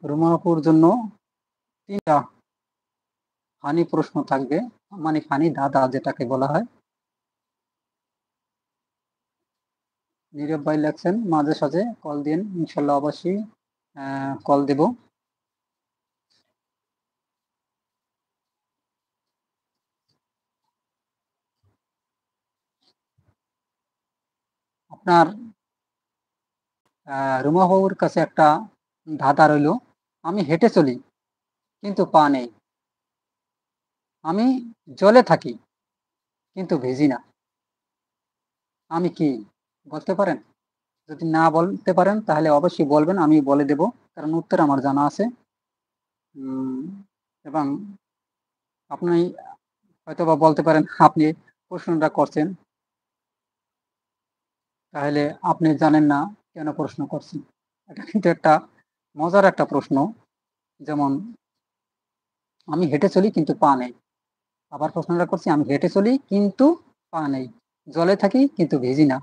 রুমাপুর জন্য 3টা ফানি প্রশ্ন থাকবে, মানে ফানি ধাঁধা যেটাকে বলা হয়। নীরব ভাই লেখছেন মাঝে সাঝে কল দিন, ইনশাল্লাহ অবশ্যই কল দেব। আপনার রুমা বাবুর কাছে একটা ধাঁধা রইল। আমি হেঁটে চলি কিন্তু পা নেই, আমি জলে থাকি কিন্তু ভিজি না, আমি কি? বলতে পারেন? যদি না বলতে পারেন তাহলে অবশ্যই বলবেন, আমি বলে দেব, কারণ উত্তর আমার জানা আছে। এবং আপনি হয়তোবা বলতে পারেন আপনি প্রশ্নটা করছেন, তাহলে আপনি জানেন না কেন প্রশ্ন করছেন। এটা কিন্তু একটা মজার একটা প্রশ্ন। যেমন আমি হেঁটে চলি কিন্তু পা নেই, আবার প্রশ্নটা করছি আমি হেঁটে চলি কিন্তু পা নেই, জলে থাকি কিন্তু ভিজি না,